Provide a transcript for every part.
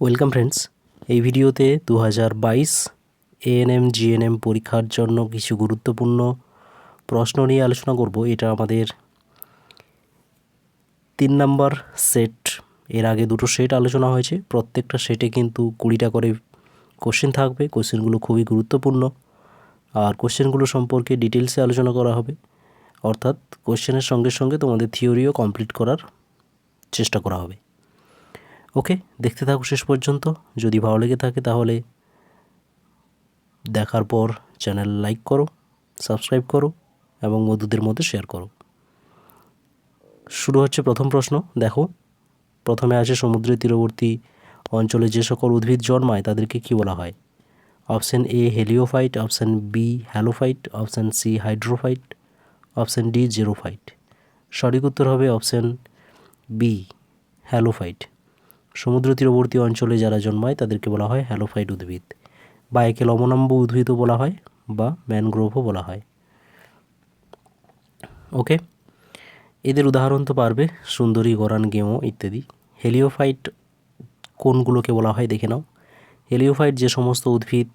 Welcome friends, এই ভিডিওতে 2022 ANM GNM পরীক্ষার জন্য কিছু গুরুত্বপূর্ণ প্রশ্ন নিয়ে আলোচনা করব। এটা আমাদের 3 নাম্বার সেট। এর আগে দুটো সেট আলোচনা হয়েছে। প্রত্যেকটা সেটে কিন্তু 20টা করে কোশ্চেন থাকবে। কোশ্চেনগুলো খুবই গুরুত্বপূর্ণ, আর কোশ্চেনগুলো সম্পর্কে ডিটেলসে আলোচনা করা হবে। অর্থাৎ কোশ্চেনের সঙ্গে সঙ্গে তোমাদের থিওরিও কমপ্লিট করার চেষ্টা করা হবে। ওকে, দেখতে থাকো শেষ পর্যন্ত। যদি ভালো লেগে থাকে তাহলে দেখার পর চ্যানেল লাইক করো, সাবস্ক্রাইব করো এবং বন্ধুদের মধ্যে শেয়ার করো। শুরু হচ্ছে প্রথম প্রশ্ন। দেখো, প্রথমে আছে সমুদ্রের তীরবর্তী অঞ্চলে যে সকল উদ্ভিদ জন্মায় তাদেরকে কী বলা হয়? Option A heliophyte, option B halophyte, option C hydrophyte, option D xerophyte. সঠিক উত্তর হবে অপশান বি হ্যালোফাইট। সমুদ্র তীরবর্তী অঞ্চলে যারা জন্মায় তাদেরকে বলা হয় হ্যালোফাইট উদ্ভিদ, বা একে লবণাম্ব উদ্ভিদও বলা হয় বা ম্যানগ্রোভও বলা হয়। ওকে, এদের উদাহরণ তো পারবে, সুন্দরী, গরান, গেমো ইত্যাদি। হেলিওফাইট কোনগুলোকে বলা হয় দেখে নাও। হেলিওফাইট যে সমস্ত উদ্ভিদ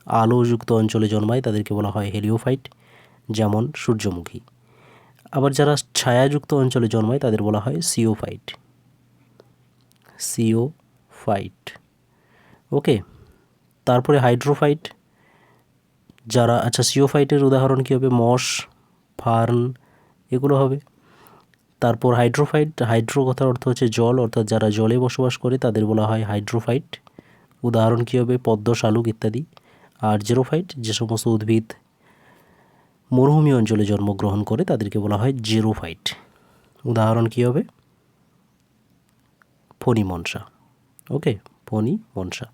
আলোযুক্ত অঞ্চলে জন্মায় তাদেরকে বলা হয় হেলিওফাইট, যেমন সূর্যমুখী। আবার যারা ছায়াযুক্ত অঞ্চলে জন্মায় তাদের বলা হয় সিওফাইট। সিওফাইট। ওকে, তারপরে হাইড্রোফাইট যারা, আচ্ছা সিওফাইটের উদাহরণ কী হবে? মস, ফার্ন এগুলো হবে। তারপর হাইড্রোফাইট, হাইড্রো কথার অর্থ হচ্ছে জল, অর্থাৎ যারা জলে বসবাস করে তাদের বলা হয় হাইড্রোফাইট। উদাহরণ কী হবে? পদ্ম, শালুক ইত্যাদি। আর জেরোফাইট যে সমস্ত উদ্ভিদ মরুভূমি অঞ্চলে জন্মগ্রহণ করে তাদেরকে বলা হয় জেরোফাইট। উদাহরণ কী হবে? ফণি মনসা। ওকে, ফণি মনসা।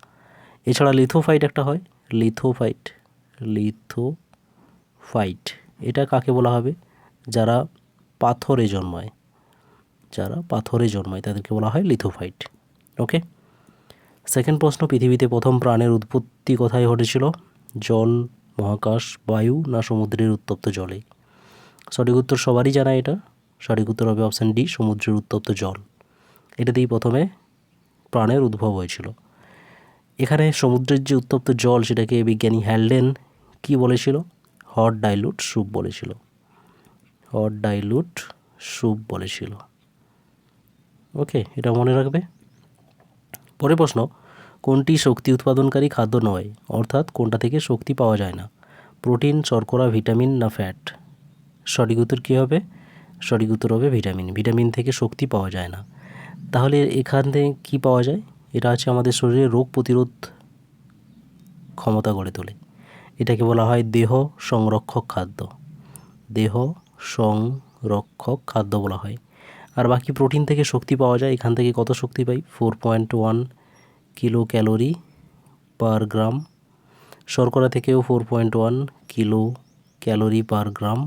এছাড়া লিথোফাইট একটা হয়, লিথোফাইট। লিথোফাইট এটা কাকে বলা হবে? যারা পাথরে জন্মায়, যারা পাথরে জন্মায় তাদেরকে বলা হয় লিথোফাইট। ওকে, সেকেন্ড প্রশ্ন, পৃথিবীতে প্রথম প্রাণের উৎপত্তি কোথায় ঘটেছিল? জল, মহাকাশ, বায়ু না সমুদ্রের উত্তপ্ত জলে? সঠিক উত্তর সবারই জানা এটা। সঠিক উত্তর হবে অপশান ডি, সমুদ্রের উত্তপ্ত জল। এটাতেই প্রথমে প্রাণের উদ্ভব হয়েছিল। এখানে সমুদ্রের যে উত্তপ্ত জল সেটাকে বিজ্ঞানী হ্যালডেন কি বলেছিল? হট ডাইলুট স্যুপ বলেছিল। হট ডাইলুট স্যুপ বলেছিল। ওকে, এটা মনে রাখবে। পরের প্রশ্ন, কোনটি শক্তি উৎপাদনকারী খাদ্য নয়? অর্থাৎ কোনটা থেকে শক্তি পাওয়া যায় না? প্রোটিন, শর্করা, ভিটামিন না ফ্যাট? সঠিক উত্তর কী হবে? সঠিক উত্তর হবে ভিটামিন। ভিটামিন থেকে শক্তি পাওয়া যায় না। তাহলে এখান থেকে কী পাওয়া যায়? এটা আছে আমাদের শরীরে রোগ প্রতিরোধ ক্ষমতা গড়ে তোলে। এটাকে বলা হয় দেহ সংরক্ষক খাদ্য। দেহ সংরক্ষক খাদ্য বলা হয়। আর বাকি প্রোটিন থেকে শক্তি পাওয়া যায়। এখান থেকে কত শক্তি পাই? 4.1 কিলো ক্যালোরি পার গ্রাম। শর্করা থেকেও 4.1 কিলো ক্যালোরি পার গ্রাম।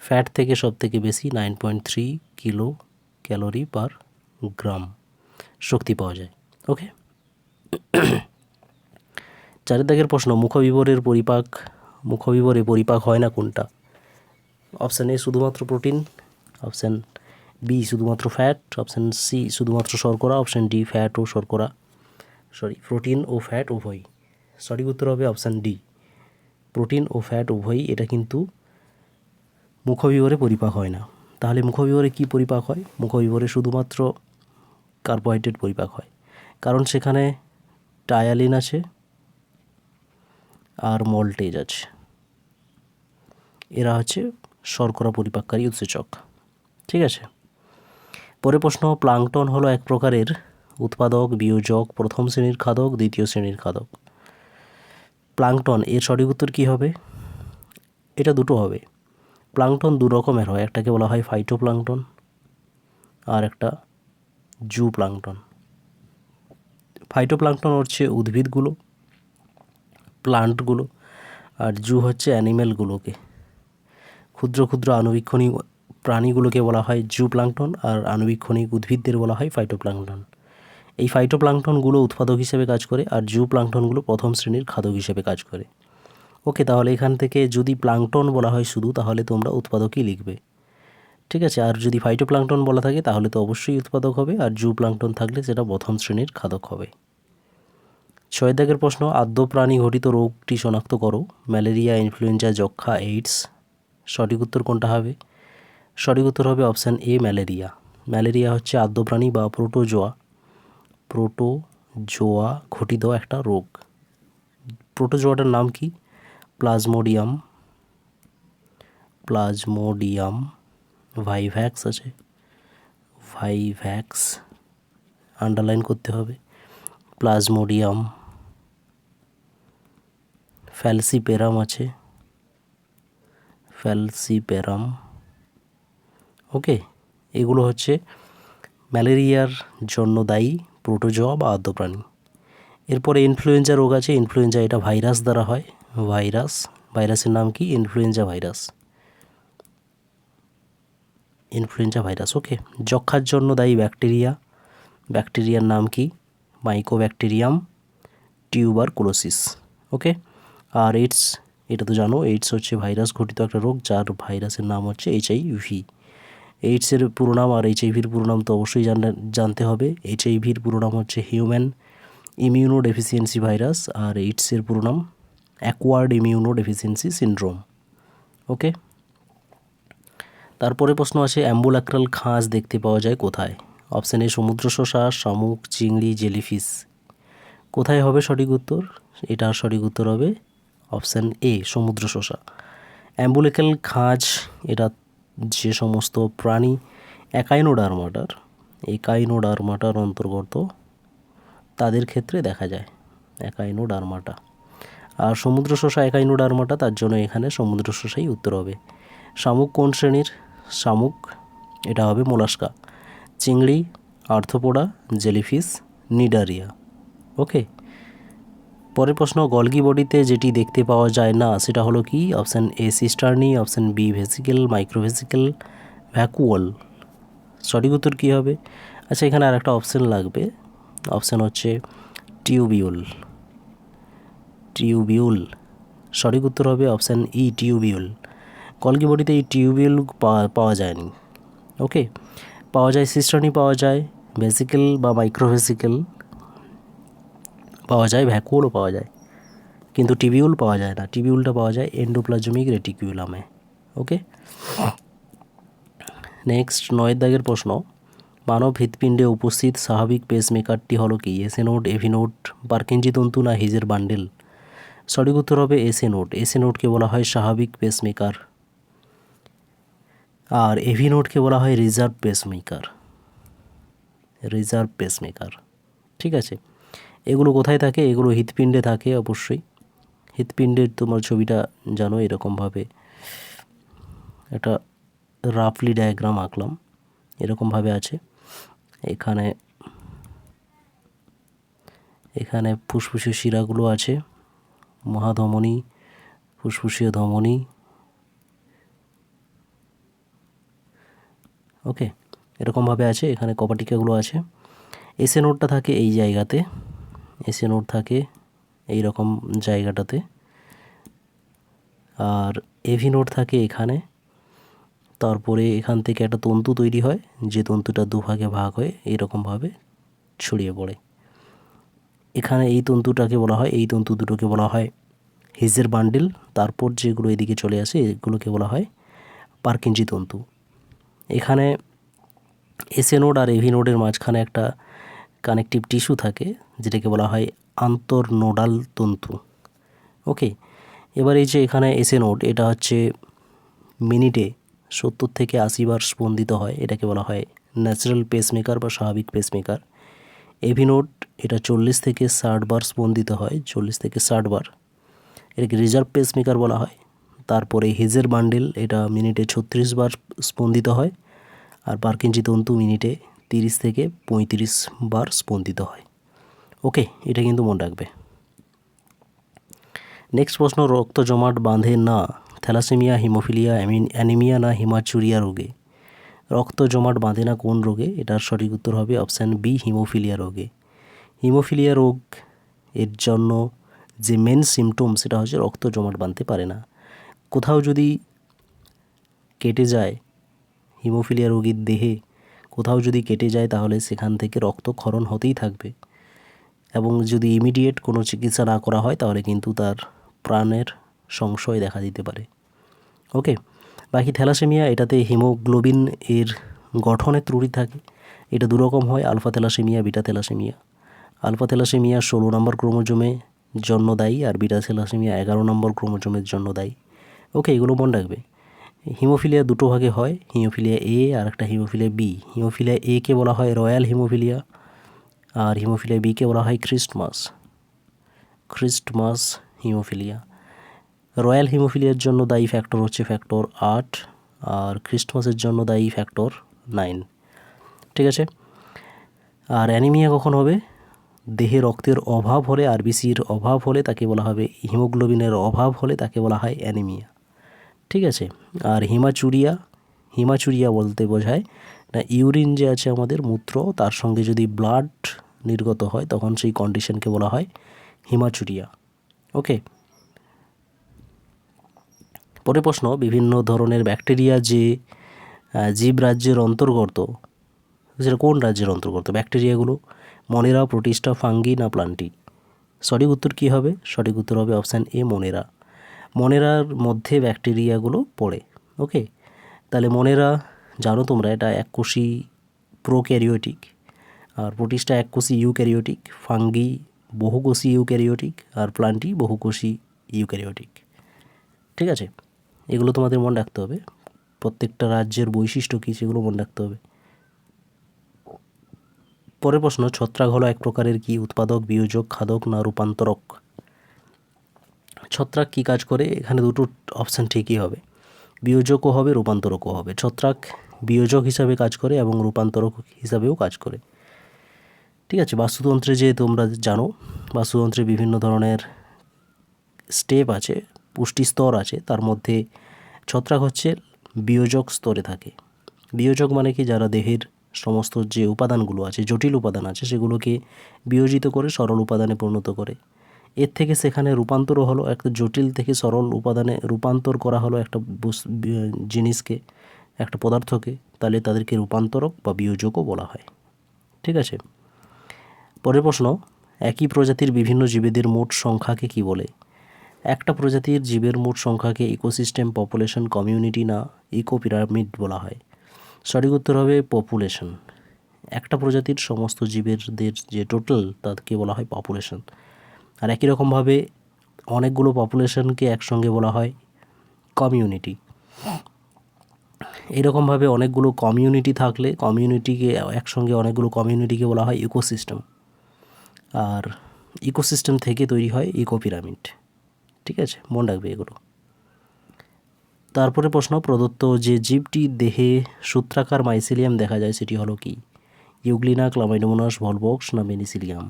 ফ্যাট থেকে সব থেকে বেশি 9.3 কিলো ক্যালোরি পার গ্রাম শক্তি পাওয়া যায়। ওকে, চারের দাগের প্রশ্ন, মুখবিবরে পরিপাক হয় না কোনটা? অপশান এ শুধুমাত্র প্রোটিন, অপশান বি শুধুমাত্র ফ্যাট, অপশান সি শুধুমাত্র শর্করা, অপশান ডি ফ্যাট ও শর্করা, প্রোটিন ও ফ্যাট উভয়ই। সঠিক উত্তর হবে অপশান ডি, প্রোটিন ও ফ্যাট উভয়ই। এটা কিন্তু মুখবিবরে পরিপাক হয় না। তাহলে মুখবিবরে কি পরিপাক হয়? মুখবিবরে শুধুমাত্র কার্বোহাইড্রেট পরিপাক হয়, কারণ সেখানে টায়ালিন আছে আর মল্টেজ আছে। এরা হচ্ছে শর্করা পরিপাককারী উৎসেচক। ঠিক আছে, পরে প্রশ্ন, প্লাঙ্কটন হলো এক প্রকারের উৎপাদক, বিয়োজক, প্রথম শ্রেণীর খাদক, দ্বিতীয় শ্রেণীর খাদক। প্লাঙ্কটন এর সঠিক উত্তর কী হবে? এটা দুটো হবে। প্লাঙ্কটন দু রকমের হয়, একটাকে বলা হয় ফাইটোপ্লাঙ্কটন আর একটা জু প্লাঙ্কটন। ফাইটোপ্লাঙ্কটন হচ্ছে উদ্ভিদগুলো, প্লান্টগুলো, আর জু হচ্ছে অ্যানিমেলগুলোকে, ক্ষুদ্র ক্ষুদ্র আণুবীক্ষণিক প্রাণীগুলোকে বলা হয় জু প্লাঙ্কটন, আর আণুবীক্ষণিক উদ্ভিদদের বলা হয় ফাইটোপ্লাঙ্কটন। এই ফাইটোপ্লাঙ্কটনগুলো উৎপাদক হিসেবে কাজ করে, আর জু প্লাঙ্কটনগুলো প্রথম শ্রেণীর খাদক হিসেবে কাজ করে। ওকে, তাহলে এখান থেকে যদি প্লাঙ্কটন বলা হয় শুধু, তাহলে তোমরা উৎপাদকই লিখবে। ঠিক আছে, আর যদি ফাইটোপ্লাঙ্কটন বলা থাকে তাহলে তো অবশ্যই উৎপাদক হবে, আর জু প্লাঙ্কটন থাকলে সেটা প্রথম শ্রেণীর খাদক হবে। ছয় দাগের প্রশ্ন, আদ্য প্রাণী ঘটিত রোগটি শনাক্ত করো। ম্যালেরিয়া, ইনফ্লুয়েঞ্জা, যক্ষা, এইডস। সঠিক উত্তর কোনটা হবে? সঠিক উত্তর হবে অপশান এ, ম্যালেরিয়া। ম্যালেরিয়া হচ্ছে আদ্য প্রাণী বা প্রোটোজোয়া ঘটিত একটা রোগ। প্রোটোজোয়াটার নাম কি? প্লাজমোডিয়াম ভাইভ্যাক্স আছে, ভাইভ্যাক্স আন্ডারলাইন করতে হবে। প্লাজমোডিয়াম, ফ্যালসিপেরাম আছে, ফ্যালসিপেরাম। ওকে, এগুলো হচ্ছে ম্যালেরিয়ার জন্য দায়ী প্রোটোজোয়া বা আদ্য প্রাণী। এরপরে ইনফ্লুয়েঞ্জা রোগ আছে। ইনফ্লুয়েঞ্জা এটা ভাইরাস দ্বারা হয়। ভাইরাসের নাম কি? Influenza virus. ওকে, যক্ষার জন্য দায়ী ব্যাকটেরিয়ার নাম কি? Mycobacterium tuberculosis. ওকে, আর এইডস, এটা তো জানো, এইডস হচ্ছে ভাইরাস ঘটিত একটা রোগ, যার ভাইরাসের নাম হচ্ছে HIV। এইডসের পুরো নাম আর HIV-র পুরো নাম তো অবশ্যই জানতে হবে। HIV-র পুরো নাম হচ্ছে হিউম্যান ইমিউনো ডেফিসিয়েন্সি ভাইরাস, আর এইডসের পুরো নাম অ্যাকোয়ার্ড ইমিউনো ডেফিসিয়েন্সি সিনড্রোম। ওকে, তারপরে প্রশ্ন আছে, অ্যাম্বুলাক্রাল খাঁজ দেখতে পাওয়া যায় কোথায়? অপশান এ, সমুদ্র শসা, শামুক, চিংড়ি, জেলিফিশ। কোথায় হবে সঠিক উত্তর? এটার সঠিক উত্তর হবে অপশান এ, সমুদ্র শসা। অ্যাম্বুলাক্রাল খাঁজ এটা যে সমস্ত প্রাণী একাইনোডার্মাটার অন্তর্গত তাদের ক্ষেত্রে দেখা যায়, একাইনোডার্মাটা। আর সমুদ্র শসা একাইনোডার্মাটা, তার জন্য এখানে সমুদ্র শসাই উত্তর হবে। শামুক কোন শ্রেণীর? শামুক এটা হবে মোলাস্কা। চিংড়ি, আর্থ্রোপোডা, জেলিফিশ, নিডারিয়া। ওকে, পরের প্রশ্ন, গলগি বডিতে যেটি দেখতে পাওয়া যায় না সেটা হলো কি? Option A, cisternae, option B, vesicle, microvesicle, vacuole. সঠিক উত্তর কী হবে? আচ্ছা, এখানে আর একটা অপশান লাগবে। অপশান হচ্ছে টিউবিউল। সঠিক উত্তর হবে অপশান ই, টিউবিউল। গলগি বডিতে এই টিউবিউল পাওয়া যায়নি। ওকে, পাওয়া যায় সিস্টার্নি, পাওয়া যায় ভেসিকেল বা মাইক্রোভেসিকেল পাওয়া যায়, ভ্যাকুওলও পাওয়া যায়, কিন্তু টিবিউল পাওয়া যায় না। টিবিউলটা পাওয়া যায় এন্ডোপ্লাজমিক রেটিকুলামে। ওকে, নেক্সট 9 দাগের প্রশ্ন, মানব হৃৎপিণ্ডে উপস্থিত স্বাভাবিক পেসমেকারটি হলো কি? SA node, AV node, Purkinje তন্তু না হিজের বান্ডেল? সঠিক উত্তর হবে এসএ নোড। এসএ নোডকে বলা হয় স্বাভাবিক পেসমেকার, আর এভি নোডকে বলা হয় রিজার্ভ পেসমেকার। ঠিক আছে, এগুলো কোথায় থাকে? এগুলো হৃৎপিণ্ডে থাকে অবশ্যই। হৃৎপিণ্ডের তোমার ছবিটা জানো, এরকমভাবে একটা রাফলি ডায়াগ্রাম আঁকলাম, এরকমভাবে আছে। এখানে ফুসফুসীয় শিরাগুলো আছে, মহাধমনী, ফুসফুসীয় ধমনী। ওকে, এরকমভাবে আছে, এখানে কপাটিকাগুলো আছে। এসএ নোডটা থাকে এই জায়গাতে, এসএ নোড থাকে এই রকম জায়গাটাতে, আর এভি নোড থাকে এখানে। তারপরে এখান থেকে একটা তন্তু তৈরি হয়, যে তন্তুটা দুভাগে ভাগ হয়ে এইরকমভাবে ছড়িয়ে পড়ে। এখানে এই তন্তুটাকে বলা হয়, এই তন্তু দুটোকে বলা হয় হিজের বান্ডিল। তারপর যেগুলো এদিকে চলে আসে এগুলোকে বলা হয় পার্কিনজি তন্তু। এখানে এসএ নোড আর এভি নোডের মাঝখানে একটা কানেকটিভ টিস্যু থাকে, যেটাকে বলা হয় আন্তঃনোডাল তন্তু। ওকে, এবার এই যে এখানে এসএ নোড, এটা হচ্ছে মিনিটে 70 থেকে 80 বার স্পন্দিত হয়, এটাকে বলা হয় ন্যাচারাল পেসমেকার বা স্বাভাবিক পেসমেকার। এভি নোড এটা 40 থেকে 60 বার স্পন্দিত হয়, 40 থেকে 60 বার, এটাকে রিজার্ভ পেসমেকার বলা হয়। তারপরে হিজের বান্ডেল, এটা মিনিটে 36 বার স্পন্দিত হয়, আর পার্কিনজি তন্তু মিনিটে 30 থেকে 35 বার স্পন্দিত হয়। ওকে, এটা কিন্তু মনে রাখবে। নেক্সট প্রশ্ন, রক্ত জমাট বাঁধে না থ্যালাসেমিয়া, হিমোফিলিয়া, অ্যানিমিয়া না হিমাচুরিয়া রোগে? রক্ত জমাট বাঁধে না কোন রোগে? এটার সঠিক উত্তর হবে অপশান বি, হিমোফিলিয়া রোগে। হিমোফিলিয়া রোগ এর জন্য যে মেন সিমটম সেটা হচ্ছে রক্ত জমাট বাঁধতে পারে না। কোথাও যদি কেটে যায়, হিমোফিলিয়া রোগীর দেহে কোথাও যদি কেটে যায়, তাহলে সেখান থেকে রক্তক্ষরণ হতেই থাকবে। এবং যদি ইমিডিয়েট কোনো চিকিৎসা না করা হয় তাহলে কিন্তু তার প্রাণের সংশয় দেখা দিতে পারে। ওকে, বাকি থ্যালাসেমিয়া, এটাতে হিমোগ্লোবিন এর গঠনের ত্রুটি থাকে। এটা দুরকম হয়, alpha thalassaemia, beta thalassaemia. Alpha thalassaemia 16 নম্বর ক্রোমোজোমে জন্য দায়ী, আর বিটা থ্যালাসেমিয়া 11 নম্বর ক্রোমোজোমের জন্য দায়ী। ওকে, এগুলো মনে রাখবে। হিমোফিলিয়া দুটো ভাগে হয়, হিমোফিলিয়া এ আর একটা হিমোফিলিয়া বি। হিমোফিলিয়া এ কে বলা হয় রয়্যাল হিমোফিলিয়া, আর হিমোফিলিয়া বি কে বলা হয় খ্রিস্টমাস হিমোফিলিয়া। রয়্যাল হিমোফিলিয়ার জন্য দায়ী ফ্যাক্টর হচ্ছে ফ্যাক্টর 8, আর খ্রিস্টমাসের জন্য দায়ী ফ্যাক্টর 9। ঠিক আছে। আর অ্যানিমিয়া কখন হবে? দেহে রক্তের অভাব হলে, আরবিসির অভাব হলে তাকে বলা হবে, হিমোগ্লোবিনের অভাব হলে তাকে বলা হয় অ্যানিমিয়া। ঠিক আছে। আর হিমাচুরিয়া বলতে বোঝায় না ইউরিন যে আছে আমাদের মূত্র, তার সঙ্গে যদি ব্লাড নির্গত হয় তখন সেই কন্ডিশনকে বলা হয় হিমাচুরিয়া। ওকে, পরের প্রশ্ন, বিভিন্ন ধরনের ব্যাকটেরিয়া যে জীবরাজ্যের অন্তর্গত, সেটা কোন রাজ্যের অন্তর্গত ব্যাকটেরিয়াগুলো? মনেরা, প্রোটিস্টা, ফাঙ্গি না প্লান্টি? সঠিক উত্তর কী হবে? সঠিক উত্তর হবে অপশান এ, মনেরা। মনেরার মধ্যে ব্যাকটেরিয়াগুলো পড়ে। ওকে, তাহলে মনেরা জানো তোমরা এটা এককোষী প্রোক্যারিওটিক, আর প্রোটিস্টা এককোষী ইউক্যারিওটিক, ফাঙ্গি বহুকোষী ইউক্যারিওটিক, আর প্লান্টি বহুকোষী ইউক্যারিওটিক। ঠিক আছে, এগুলো তোমাদের মনে রাখতে হবে। প্রত্যেকটা রাজ্যের বৈশিষ্ট্য কী সেগুলো মনে রাখতে হবে। পরের প্রশ্ন, ছত্রাক হলো এক প্রকারের কি উৎপাদক, বিয়োজক, খাদক না রূপান্তরক? ছত্রাক কি কাজ করে? এখানে দুটো অপশান ঠিকই হবে, বিয়োজকও হবে, রূপান্তরকও হবে। ছত্রাক বিয়োজক হিসাবে কাজ করে এবং রূপান্তরক হিসাবেও কাজ করে। ঠিক আছে, বাস্তুতন্ত্রে যে তোমরা জানো, বাস্তুতন্ত্রে বিভিন্ন ধরনের স্টেপ আছে, পুষ্টি স্তর আছে, তার মধ্যে ছত্রাক হচ্ছে বিয়োজক স্তরে থাকে। বিয়োজক মানে কি? যারা দেহের সমস্ত যে উপাদানগুলো আছে, জটিল উপাদান আছে, সেগুলোকে বিয়োজিত করে সরল উপাদানে পরিণত করে। এর থেকে সেখানে রূপান্তরও হলো, একটা জটিল থেকে সরল উপাদানে রূপান্তর করা হলো একটা জিনিসকে, একটা পদার্থকে, তাহলে তাদেরকে রূপান্তরক বা বিয়োজকও বলা হয়। ঠিক আছে। পরের প্রশ্ন, একই প্রজাতির বিভিন্ন জীবেদের মোট সংখ্যাকে কি বলে? একটা প্রজাতির জীবের মোট সংখ্যাকে ইকোসিস্টেম, পপুলেশন, কমিউনিটি না ইকো পিরামিড বলা হয়? সঠিক উত্তর হবে পপুলেশন। একটা প্রজাতির সমস্ত জীবেরদের যে টোটাল, তাকে বলা হয় পপুলেশন। আর একই রকমভাবে অনেকগুলো পপুলেশনকে একসঙ্গে বলা হয় কমিউনিটি। এরকমভাবে অনেকগুলো কমিউনিটি থাকলে, কমিউনিটিকে একসঙ্গে অনেকগুলো কমিউনিটিকে বলা হয় ইকোসিস্টেম। আর ইকোসিস্টেম থেকে তৈরি হয় ইকো পিরামিড। ঠিক আছে, মনে রাখবে এগুলো। তারপরে প্রশ্ন, প্রদত্ত যে জীবটির দেহে সূত্রাকার মাইসেলিয়াম দেখা যায় সেটি হলো কি? ইউগ্লিনা, ক্লামাইডোমোনাস, ভলভক্স না পেনিসিলিয়াম?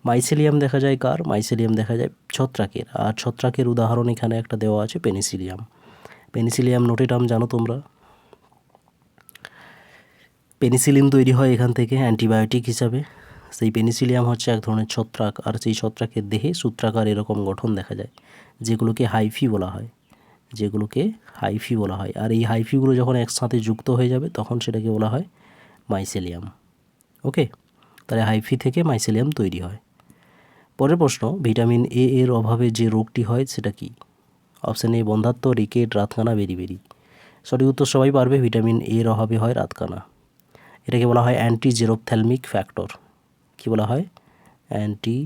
মাইসেলিয়াম দেখা যায় কার? মাইসেলিয়াম দেখা যায় ছত্রাকের। আর ছত্রাকের উদাহরণ এখানে একটা দেওয়া আছে, পেনিসিলিয়াম। পেনিসিলিয়াম নোটেটাম জানো তোমরা। পেনিসিলিন তৈরি হয় এখান থেকে অ্যান্টিবায়োটিক হিসাবে। সেই পেনিসিলিয়াম হচ্ছে এক ধরনের ছত্রাক, আর সেই ছত্রাকের দেহে সূত্রাকার এরকম গঠন দেখা যায়, যেগুলোকে হাইফি বলা হয়। আর এই হাইফিগুলো যখন একসাথে যুক্ত হয়ে যাবে তখন সেটাকে বলা হয় মাইসেলিয়াম। ওকে, তাহলে হাইফি থেকে মাইসেলিয়াম তৈরি হয়। পরের প্রশ্ন, ভিটামিন এ এর অভাবে যে রোগটি হয় সেটা কি? অপশান এ বন্ধ্যাত্ব, রিকেট, রাতকানা, বেরিবেরি। সঠিক উত্তর সবাই পারবে, ভিটামিন এর অভাবে হয় রাতকানা। এটাকে বলা হয় অ্যান্টি জেরোপথ্যালমিক ফ্যাক্টর। কি বলা হয়? Anti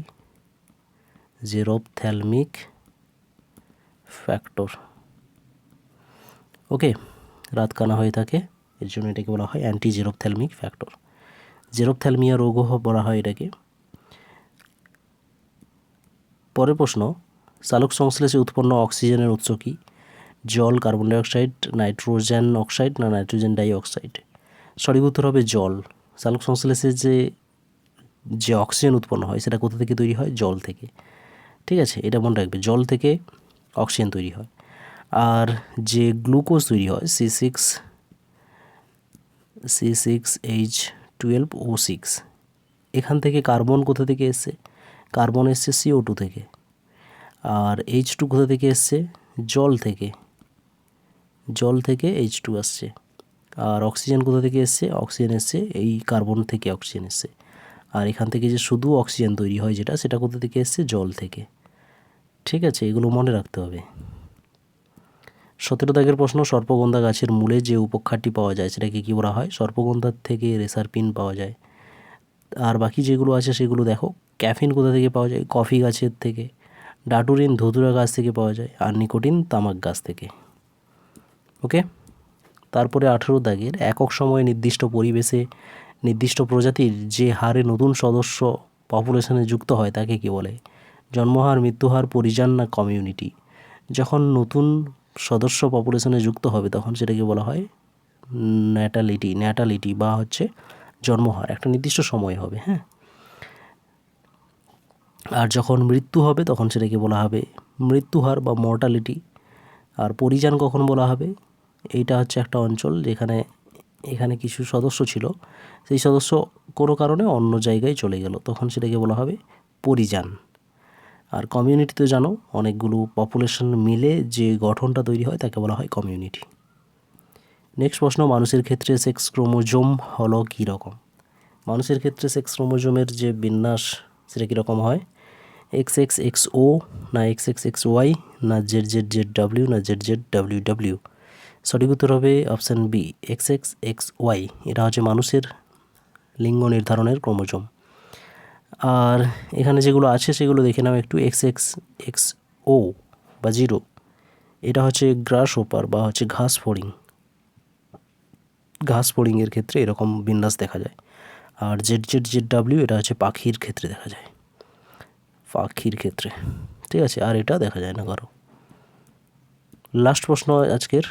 জেরোপথ্যালমিক factor. ওকে, রাতকানা হয়ে থাকে, এর জন্য এটাকে বলা হয় অ্যান্টি জেরোপথ্যালমিক ফ্যাক্টর। জেরোপথ্যালমিয়া রোগও বলা হয় এটাকে। পরের প্রশ্ন, সালোক সংশ্লেষে উৎপন্ন অক্সিজেনের উৎস কি? জল, কার্বন ডাইঅক্সাইড, নাইট্রোজেন অক্সাইড না নাইট্রোজেন ডাইঅক্সাইড? সঠিক উত্তর হবে জল। সালোক সংশ্লেষে যে অক্সিজেন উৎপন্ন হয় সেটা কোথা থেকে তৈরি হয়? জল থেকে। ঠিক আছে, এটা মনে রাখবে, জল থেকে অক্সিজেন তৈরি হয়। আর যে গ্লুকোজ তৈরি হয় C6H12O6, এখান থেকে কার্বন কোথা থেকে এসছে? কার্বন এসছে CO2 থেকে। আর H2 কোথা থেকে এসছে? জল থেকে H2 আসছে। আর অক্সিজেন কোথা থেকে এসছে? অক্সিজেন এসছে এই কার্বন থেকে, অক্সিজেন এসছে। আর এখান থেকে যে শুধু অক্সিজেন তৈরি হয় যেটা, সেটা কোথা থেকে এসছে? জল থেকে। ঠিক আছে, এগুলো মনে রাখতে হবে। 17 দাগের প্রশ্ন, সর্পগন্ধা গাছের মূলে যে উপক্ষারটি পাওয়া যায় সেটাকে কী বলা হয়? সর্পগন্ধার থেকে রেসারপিন পাওয়া যায়। আর বাকি যেগুলো আছে সেগুলো দেখো। ক্যাফিন কোথা থেকে পাওয়া যায়? কফি গাছের থেকে। ডাটুরিন ধুতুরা গাছ থেকে পাওয়া যায়। আর নিকোটিন তামাক গাছ থেকে। ওকে। তারপরে 18 দাগের, একক সময়ে নির্দিষ্ট পরিবেশে নির্দিষ্ট প্রজাতির যে হারে নতুন সদস্য পপুলেশনে যুক্ত হয় তাকে কী বলে? জন্মহার, মৃত্যুহার, পরিযান না কমিউনিটি? যখন নতুন সদস্য পপুলেশনে যুক্ত হবে তখন সেটাকে বলা হয় ন্যাটালিটি বা হচ্ছে জন্মহার। একটা নির্দিষ্ট সময় হবে, হ্যাঁ। আর যখন মৃত্যু হবে তখন সেটাকে বলা হবে মৃত্যুহার বা মর্টালিটি। আর পরিযান কখন বলা হবে? এইটা হচ্ছে একটা অঞ্চল যেখানে এখানে কিছু সদস্য ছিল, সেই সদস্য কোনো কারণে অন্য জায়গায় চলে গেল, তখন সেটাকে বলা হবে পরিযান। আর কমিউনিটি তো জানো, অনেকগুলো পপুলেশন মিলে যে গঠনটা তৈরি হয় তাকে বলা হয় কমিউনিটি। নেক্সট প্রশ্ন, মানুষের ক্ষেত্রে সেক্স ক্রোমোজোম হলো কী রকম? মানুষের ক্ষেত্রে সেক্স ক্রোমোজোমের যে বিন্যাস সেটা কীরকম হয়? XXXO না XXXY না ZZZW না ZZWW? সঠিক উত্তর হবে অপশান বি, XXXY। এটা হচ্ছে মানুষের লিঙ্গ নির্ধারণের ক্রোমোজোম। আর এখানে যেগুলো আছে সেগুলো দেখে নাও একটু। XXXO বা 0 এটা হচ্ছে গ্রাস হোপার বা হচ্ছে ঘাস ফড়িংয়ের ক্ষেত্রে এরকম বিন্যাস দেখা যায়। আর ZZZW এটা হচ্ছে পাখির ক্ষেত্রে দেখা যায়, ঠিক আছে। আর এটা দেখা যায় না কারো। লাস্ট প্রশ্ন আজকের,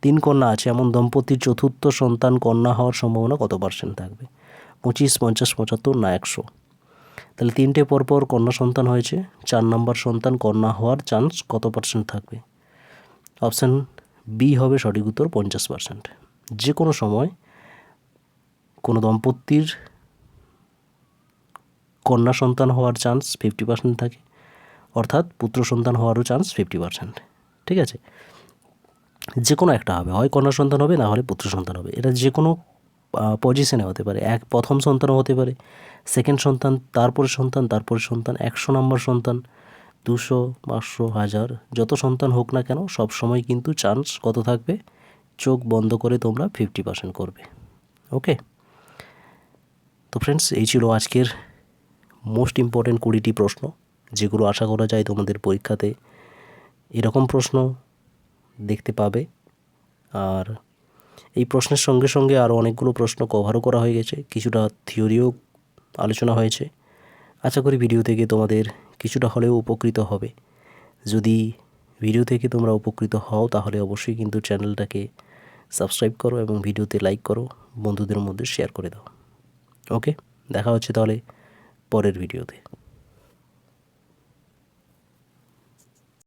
3 কন্যা আছে এমন দম্পতির চতুর্থ সন্তান কন্যা হওয়ার সম্ভাবনা কত % থাকবে? 25, 50, 75 না 100? তাহলে 3টে পরপর কন্যা সন্তান হয়েছে, 4 নম্বর সন্তান কন্যা হওয়ার চান্স কত % থাকবে? অপশান বি হবে সঠিক উত্তর, 50%। যে কোনো সময় কোনো দম্পতির কন্যা সন্তান হওয়ার চান্স 50% থাকে, অর্থাৎ পুত্র সন্তান হওয়ারও চান্স 50%। ঠিক আছে, যে কোনো একটা হবে, হয় কন্যা সন্তান হবে না হলে পুত্র সন্তান হবে। এটা যে কোনো পজিশনে হতে পারে। প্রথম সন্তানও হতে পারে, সেকেন্ড সন্তান, তারপরে সন্তান, 100 নম্বর সন্তান, 200, 500, 1000, যত সন্তান হোক না কেন সব সময় কিন্তু চান্স কত থাকবে? চোখ বন্ধ করে তোমরা 50% করবে। ওকে, তো ফ্রেন্ডস, এই ছিল আজকের মোস্ট ইম্পর্টেন্ট 20টি প্রশ্ন, যেগুলো আশা করা যায় তোমাদের পরীক্ষাতে এরকম প্রশ্ন দেখতে পাবে। আর এই প্রশ্নের সঙ্গে সঙ্গে আরও অনেকগুলো প্রশ্ন কভারও করা হয়ে গেছে, কিছুটা থিওরিও আলোচনা হয়েছে। আশা করি ভিডিও থেকে তোমাদের কিছুটা হলেও উপকৃত হবে। যদি ভিডিও থেকে তোমরা উপকৃত হও তাহলে অবশ্যই কিন্তু চ্যানেলটাকে সাবস্ক্রাইব করো এবং ভিডিওতে লাইক করো, বন্ধুদের মধ্যে শেয়ার করে দাও। ওকে, দেখা হচ্ছে তাহলে পরের ভিডিওতে।